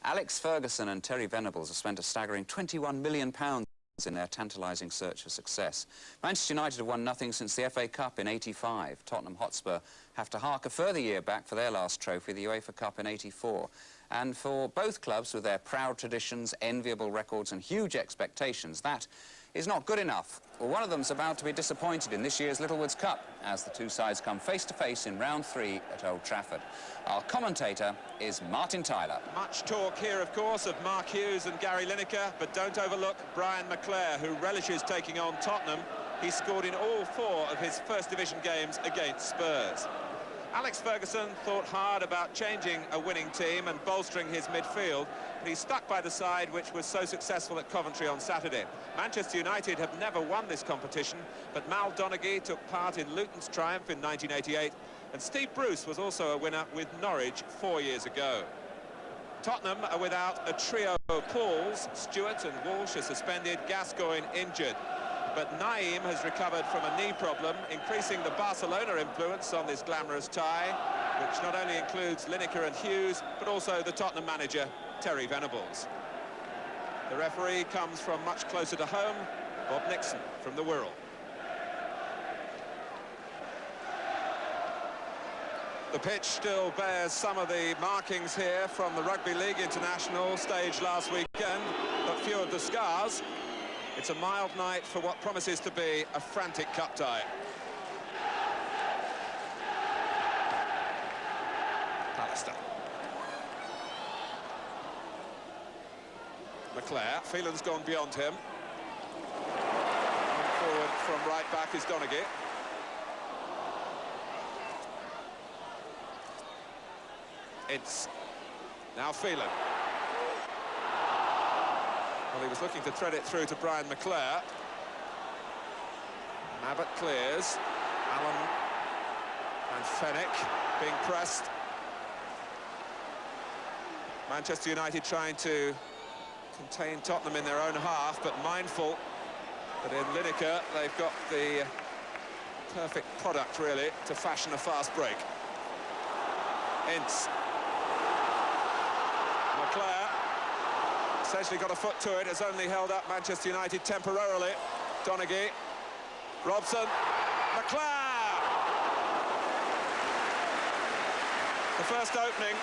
Alex Ferguson and Terry Venables have spent a staggering £21 million in their tantalising search for success. Manchester United have won nothing since the FA Cup in '85. Tottenham Hotspur have to hark a further year back for their last trophy, the UEFA Cup in '84. And for both clubs, with their proud traditions, enviable records and huge expectations, that is not good enough. Well, one of them's about to be disappointed in this year's Littlewoods Cup as the two sides come face-to-face in round 3 at Old Trafford. Our commentator is Martin Tyler. Much talk here, of course, of Mark Hughes and Gary Lineker, but don't overlook Brian McClare, who relishes taking on Tottenham. He scored in all 4 of his First Division games against Spurs. Alex Ferguson thought hard about changing a winning team and bolstering his midfield, but he stuck by the side which was so successful at Coventry on Saturday. Manchester United have never won this competition, but Mal Donaghy took part in Luton's triumph in 1988, and Steve Bruce was also a winner with Norwich 4 years ago. Tottenham are without a trio of Pauls. Stewart and Walsh are suspended, Gascoigne injured. But Naeem has recovered from a knee problem, increasing the Barcelona influence on this glamorous tie, which not only includes Lineker and Hughes, but also the Tottenham manager, Terry Venables. The referee comes from much closer to home, Bob Nixon from the Wirral. The pitch still bears some of the markings here from the Rugby League International stage last weekend, but few of the scars. It's a mild night for what promises to be a frantic cup tie. Pallister. McClare, Phelan's gone beyond him. Forward from right back is Donaghy. It's now Phelan. Well, he was looking to thread it through to Brian McClare. Mabbott clears. Allen and Fenwick being pressed. Manchester United trying to contain Tottenham in their own half, but mindful that in Lineker they've got the perfect product, really, to fashion a fast break. Ince. McClare. Essentially got a foot to it, has only held up Manchester United temporarily. Donaghy, Robson, McClare! The first opening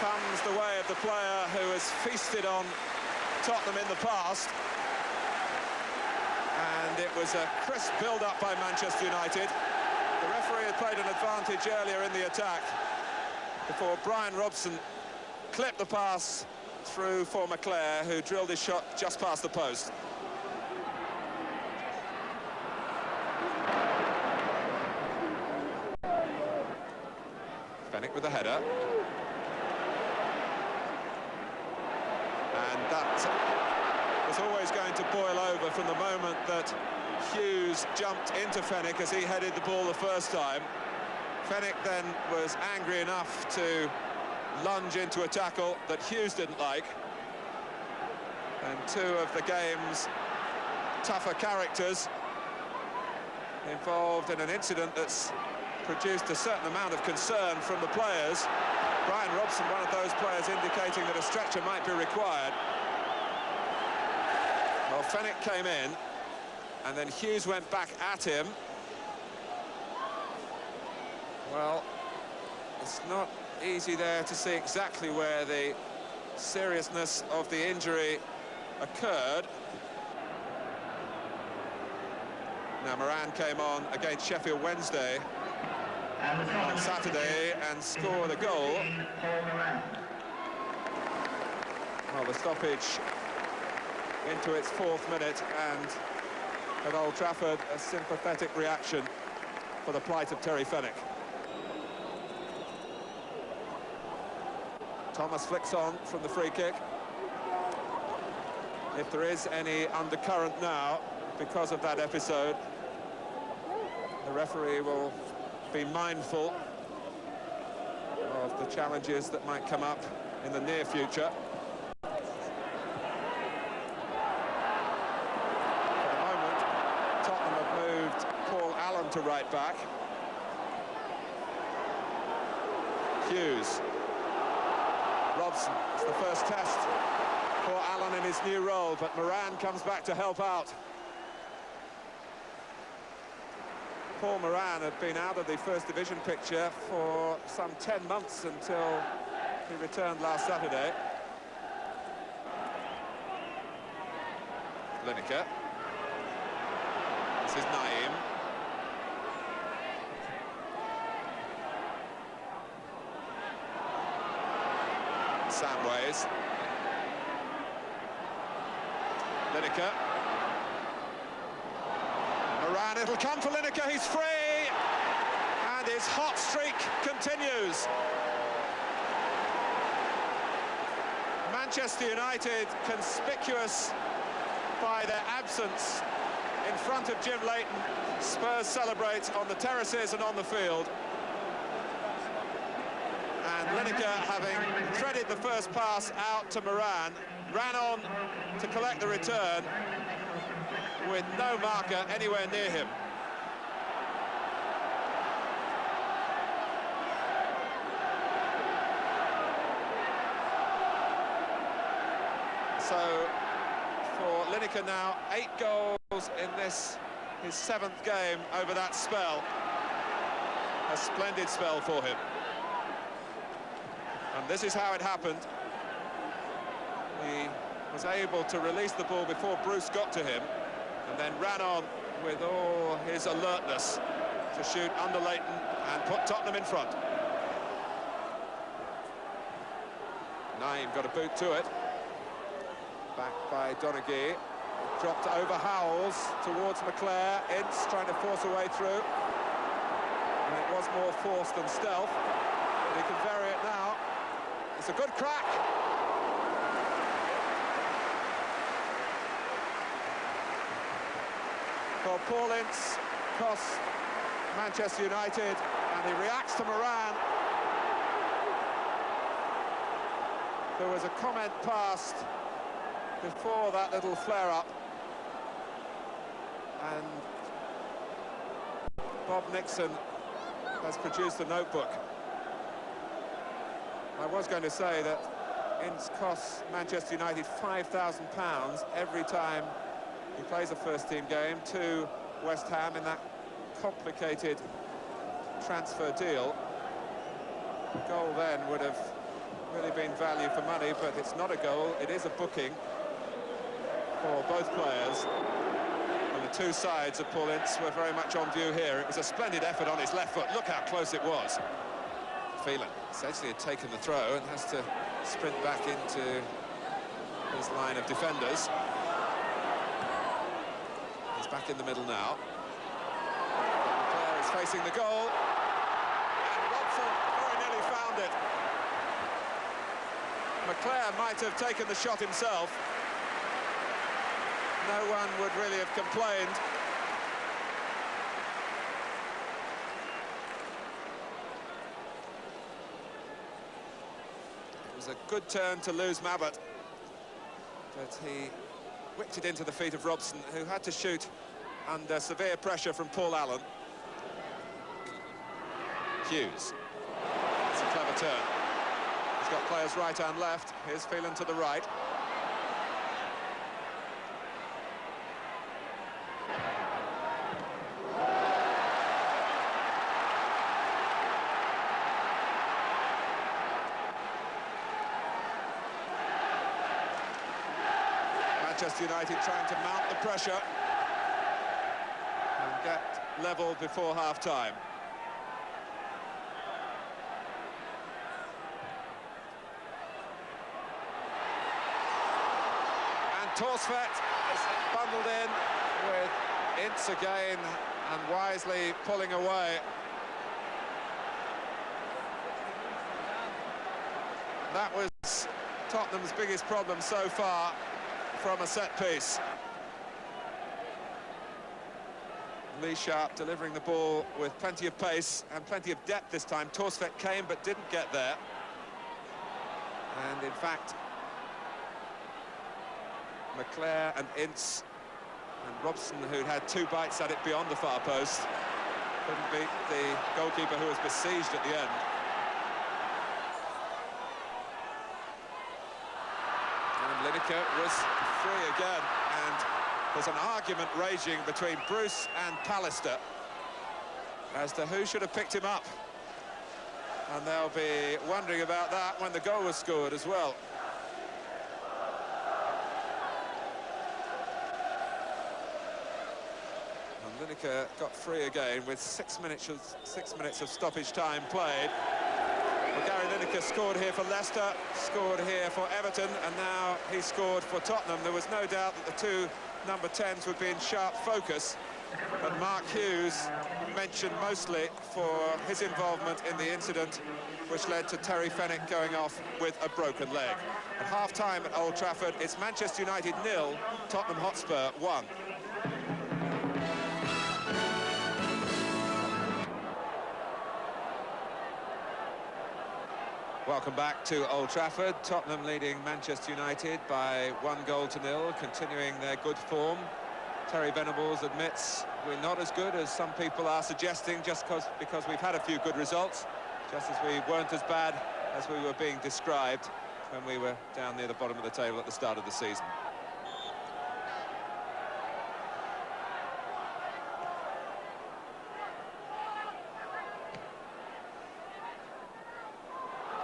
comes the way of the player who has feasted on Tottenham in the past. And it was a crisp build-up by Manchester United. The referee had played an advantage earlier in the attack before Brian Robson clipped the pass through for McClare, who drilled his shot just past the post. Fenwick with the header. And that was always going to boil over from the moment that Hughes jumped into Fenwick as he headed the ball the first time. Fenwick then was angry enough to lunge into a tackle that Hughes didn't like, and 2 of the game's tougher characters involved in an incident that's produced a certain amount of concern from the players. Brian Robson, one of those players, indicating that a stretcher might be required. Well, Fenwick came in, and then Hughes went back at him. Well, it's not easy there to see exactly where the seriousness of the injury occurred. Now, Moran came on against Sheffield Wednesday on Saturday and scored a goal. Well, the stoppage into its 4th minute, and at Old Trafford, a sympathetic reaction for the plight of Terry Fenwick. Thomas flicks on from the free kick. If there is any undercurrent now because of that episode, the referee will be mindful of the challenges that might come up in the near future. For the moment, Tottenham have moved Paul Allen to right back. Hughes. Robson. It's the first test for Allen in his new role, but Moran comes back to help out. Paul Moran had been out of the First Division picture for some 10 months until he returned last Saturday. Lineker. This is Naeem. Samways. Lineker. Moran, it'll come for Lineker, he's free! And his hot streak continues. Manchester United conspicuous by their absence in front of Jim Leighton. Spurs celebrate on the terraces and on the field. And Lineker, having threaded the first pass out to Moran, ran on to collect the return with no marker anywhere near him. So, for Lineker now, 8 goals in this, his 7th game over that spell. A splendid spell for him. And this is how it happened. He was able to release the ball before Bruce got to him, and then ran on with all his alertness to shoot under Leighton and put Tottenham in front. Naeem got a boot to it. Back by Donaghy. Dropped over Howells towards McClare. Ince trying to force a way through. And it was more force than stealth. He can vary it now. It's a good crack. For Paul Ince, cost Manchester United, and he reacts to Moran. There was a comment passed before that little flare-up, and Bob Nixon has produced a notebook. I was going to say that Ince costs Manchester United £5,000 every time he plays a first-team game to West Ham in that complicated transfer deal. The goal then would have really been value for money, but it's not a goal, it is a booking for both players. And the two sides of Paul Ince were very much on view here. It was a splendid effort on his left foot. Look how close it was. Phelan essentially had taken the throw and has to sprint back into his line of defenders. He's back in the middle now. Clare is facing the goal. And Robson very nearly found it. McClare might have taken the shot himself. No one would really have complained. It was a good turn to lose Mabbutt, but he whipped it into the feet of Robson, who had to shoot under severe pressure from Paul Allen. Hughes. It's a clever turn. He's got players right and left. Here's Phelan to the right. Manchester United trying to mount the pressure and get level before half-time. And Torsvet is bundled in with Ince again and wisely pulling away. That was Tottenham's biggest problem so far from a set piece. Lee Sharp delivering the ball with plenty of pace and plenty of depth this time. Torsvet came but didn't get there. And in fact, McClare and Ince and Robson, who'd had 2 bites at it beyond the far post, couldn't beat the goalkeeper, who was besieged at the end. Lineker was free again, and there's an argument raging between Bruce and Pallister as to who should have picked him up. And they'll be wondering about that when the goal was scored as well. And Lineker got free again with 6 minutes of stoppage time played. Well, Gary Lineker scored here for Leicester, scored here for Everton, and now he scored for Tottenham. There was no doubt that the two number 10s would be in sharp focus, but Mark Hughes mentioned mostly for his involvement in the incident which led to Terry Fenwick going off with a broken leg. At half-time at Old Trafford, it's Manchester United 0, Tottenham Hotspur 1. Welcome back to Old Trafford. Tottenham leading Manchester United by 1-0, continuing their good form. Terry Venables admits we're not as good as some people are suggesting just because we've had a few good results, just as we weren't as bad as we were being described when we were down near the bottom of the table at the start of the season.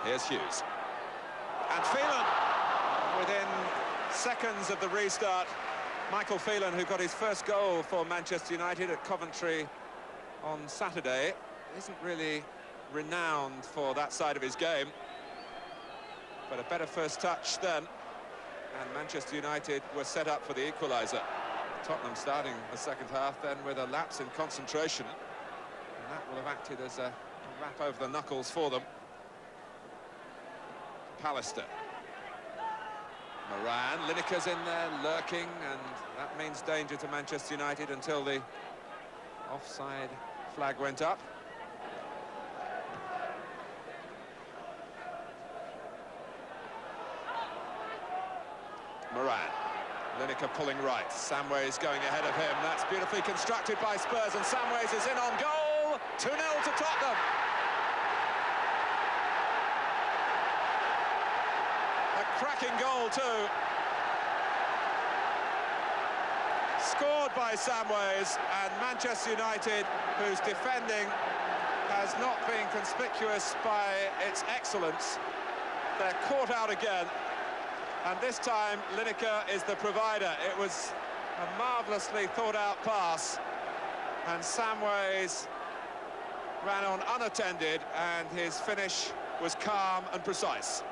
Here's Hughes. And Phelan, within seconds of the restart, Michael Phelan, who got his first goal for Manchester United at Coventry on Saturday, isn't really renowned for that side of his game. But a better first touch then, and Manchester United were set up for the equaliser. Tottenham starting the second half then with a lapse in concentration, and that will have acted as a wrap over the knuckles for them. Pallister. Moran, Lineker's in there lurking, and that means danger to Manchester United until the offside flag went up. Moran, Lineker pulling right, Samways going ahead of him. That's beautifully constructed by Spurs, and Samways is in on goal. 2-0 to Tottenham. Cracking goal too. Scored by Samways, and Manchester United, whose defending has not been conspicuous by its excellence, they're caught out again, and this time Lineker is the provider. It was a marvellously thought out pass, and Samways ran on unattended, and his finish was calm and precise.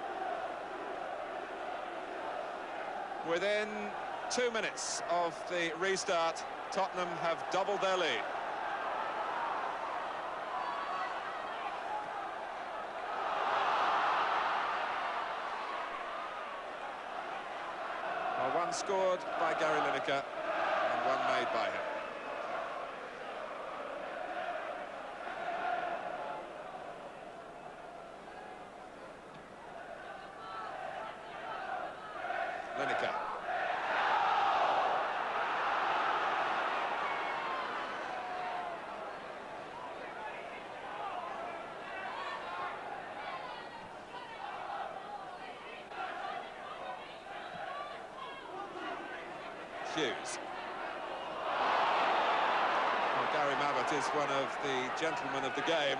Within 2 minutes of the restart, Tottenham have doubled their lead. Well, one scored by Gary Lineker and one made by him. Lineker. Hughes. Well, Gary Mabbott is one of the gentlemen of the game,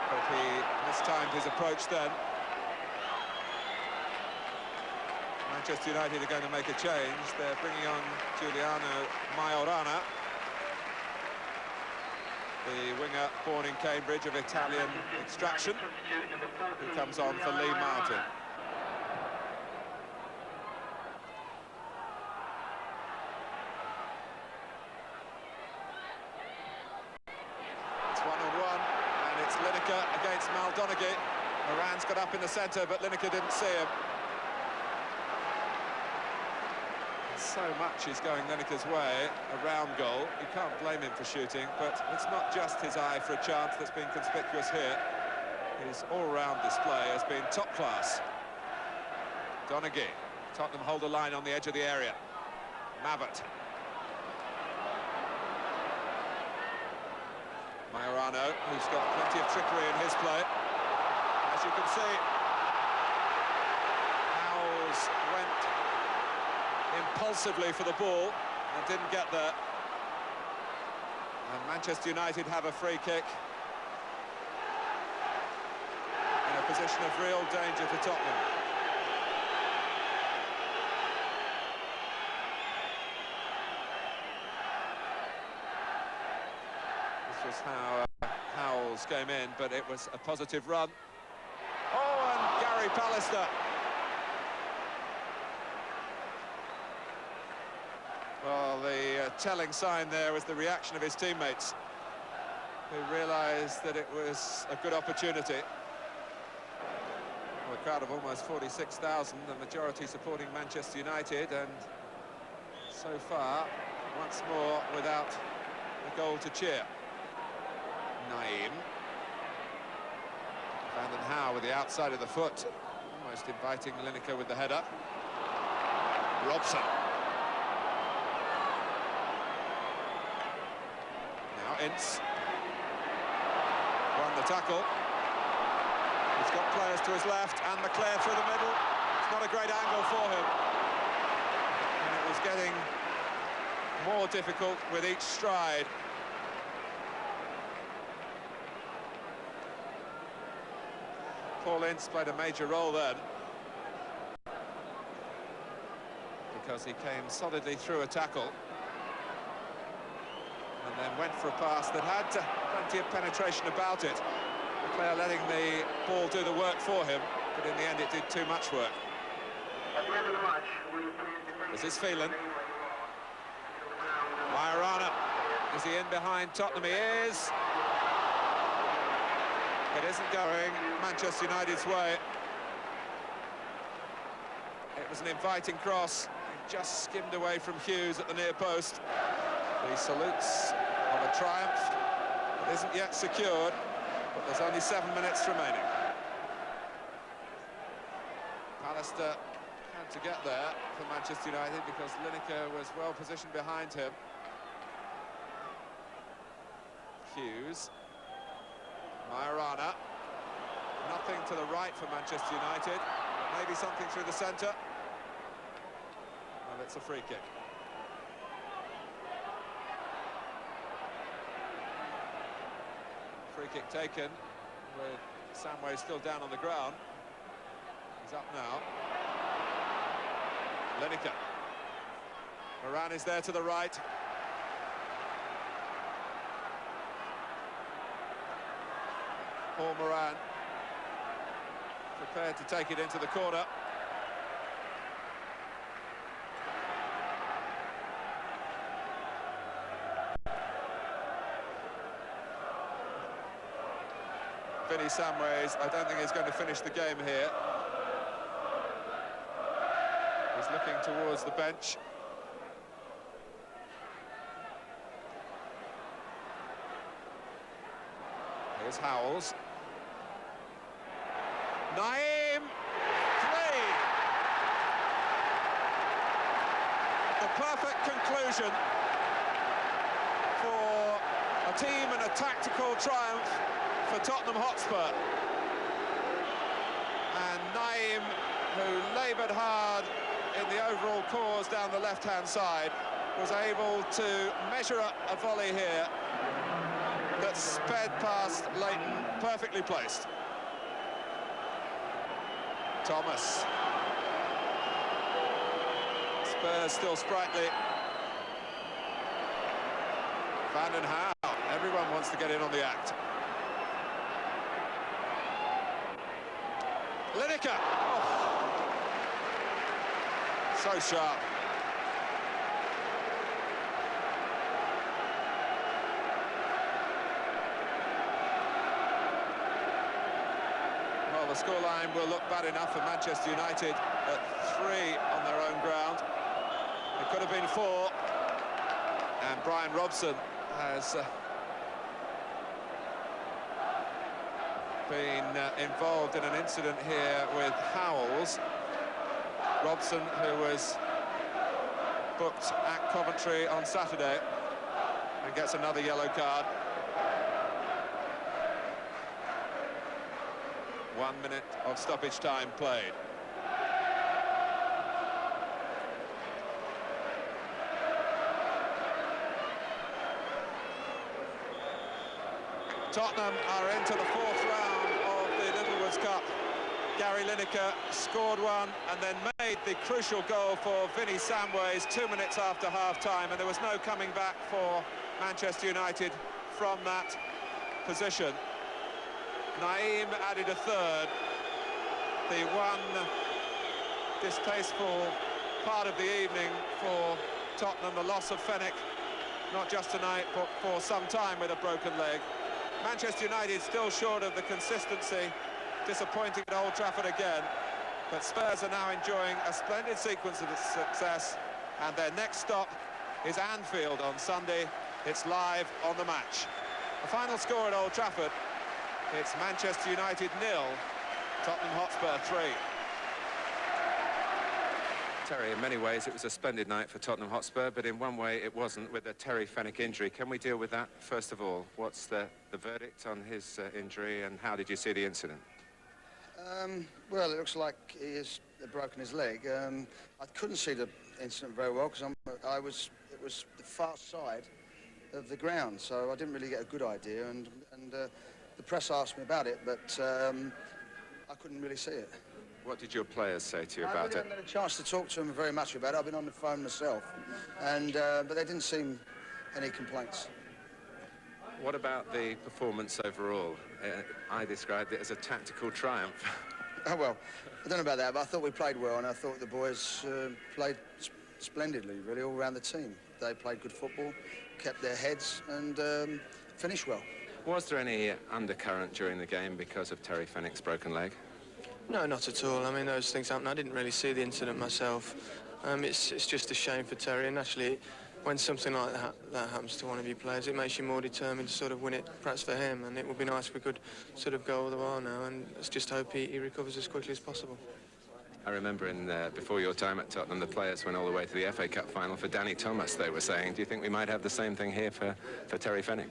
but he mistimed his approach then. Manchester United are going to make a change. They're bringing on Giuliano Majorana, the winger born in Cambridge of Italian extraction, who comes on for Lee Martin. It's 1-on-1, and it's Lineker against Maldonaghy. Moran's got up in the centre, but Lineker didn't see him. So much is going Lineker's way, a round goal. You can't blame him for shooting, but it's not just his eye for a chance that's been conspicuous here. His all-round display has been top class. Donaghy. Tottenham hold a line on the edge of the area. Mabbott. Majorana, who's got plenty of trickery in his play. As you can see, how impulsively for the ball and didn't get there. And Manchester United have a free kick in a position of real danger for Tottenham. This was how Howells came in, but it was a positive run. Oh, and Gary Pallister. Well, the telling sign there was the reaction of his teammates, who realised that it was a good opportunity. Well, a crowd of almost 46,000, the majority supporting Manchester United, and so far, once more, without a goal to cheer. Naeem. Van den Hauwe with the outside of the foot, almost inviting Lineker with the header. Robson. Now Ince. Won the tackle. He's got players to his left, and McClair through the middle. It's not a great angle for him. And it was getting more difficult with each stride. Paul Ince played a major role then, because he came solidly through a tackle and then went for a pass that had plenty of penetration about it. The player letting the ball do the work for him, but in the end it did too much work. This is Phelan. Majorana. Is he in behind Tottenham? He is. It isn't going Manchester United's way. It was an inviting cross. He just skimmed away from Hughes at the near post. The salutes of a triumph that isn't yet secured, but there's only 7 minutes remaining. Pallister had to get there for Manchester United because Lineker was well positioned behind him. Hughes. Majorana. Nothing to the right for Manchester United. Maybe something through the centre. And it's a free kick. Free kick taken with Samway still down on the ground. He's up now. Lineker. Moran is there to the right. Paul Moran prepared to take it into the corner. Vinny Samways, I don't think he's going to finish the game here. He's looking towards the bench. Here's Howells. Naeem, 3. The perfect conclusion for a team and a tactical triumph for Tottenham Hotspur. And Naeem, who laboured hard in the overall cause down the left-hand side, was able to measure up a volley here that sped past Leighton, perfectly placed. Thomas. Spurs still sprightly. Van den Hauwe. Everyone wants to get in on the act. Lineker. Oh. So sharp. The scoreline will look bad enough for Manchester United at 3 on their own ground. It could have been 4. And Brian Robson has been involved in an incident here with Howells. Robson, who was booked at Coventry on Saturday, and gets another yellow card. 1 minute of stoppage time played. Tottenham are into the fourth round of the Littlewoods Cup. Gary Lineker scored one and then made the crucial goal for Vinnie Samways 2 minutes after half-time, and there was no coming back for Manchester United from that position. Naeem added a third. The one distasteful part of the evening for Tottenham, the loss of Fenwick, not just tonight, but for some time with a broken leg. Manchester United still short of the consistency, disappointing at Old Trafford again, but Spurs are now enjoying a splendid sequence of success, and their next stop is Anfield on Sunday. It's live on the match. The final score at Old Trafford, it's Manchester United 0, Tottenham Hotspur 3. Terry, in many ways it was a splendid night for Tottenham Hotspur, but in one way it wasn't, with the Terry Fenwick injury. Can we deal with that first of all? What's the verdict on his injury, and how did you see the incident? Well, it looks like he has broken his leg. I couldn't see the incident very well because it was the far side of the ground, so I didn't really get a good idea, and the press asked me about it, but I couldn't really see it. What did your players say to you about I really it? haven't had a chance to talk to them very much about it. I've been on the phone myself, and but there didn't seem any complaints. What about the performance overall? I described it as a tactical triumph. Oh, well, I don't know about that, but I thought we played well, and I thought the boys played splendidly, really, all around the team. They played good football, kept their heads, and finished well. Was there any undercurrent during the game because of Terry Fenwick's broken leg? No, not at all. I mean, those things happen. I didn't really see the incident myself. It's just a shame for Terry, and actually, when something like that happens to one of your players, it makes you more determined to sort of win it, perhaps for him, and it would be nice if we could sort of go all the while now, and let's just hope he recovers as quickly as possible. I remember before your time at Tottenham, the players went all the way to the FA Cup final for Danny Thomas, they were saying. Do you think we might have the same thing here for Terry Fenwick?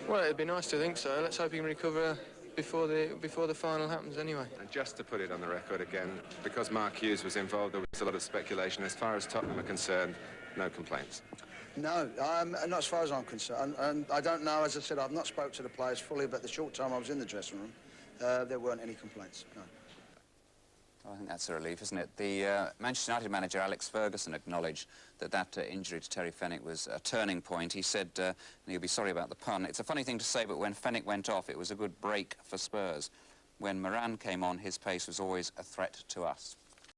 Well, it'd be nice to think so. Let's hope he can recover before the final happens anyway. And just to put it on the record again, because Mark Hughes was involved, there was a lot of speculation. As far as Tottenham are concerned, no complaints. No, not as far as I'm concerned. And I don't know, as I said, I've not spoke to the players fully, but the short time I was in the dressing room, there weren't any complaints, no. I think that's a relief, isn't it? The Manchester United manager, Alex Ferguson, acknowledged that injury to Terry Fenwick was a turning point. He said, and he'll be sorry about the pun, it's a funny thing to say, but when Fenwick went off, it was a good break for Spurs. When Moran came on, his pace was always a threat to us.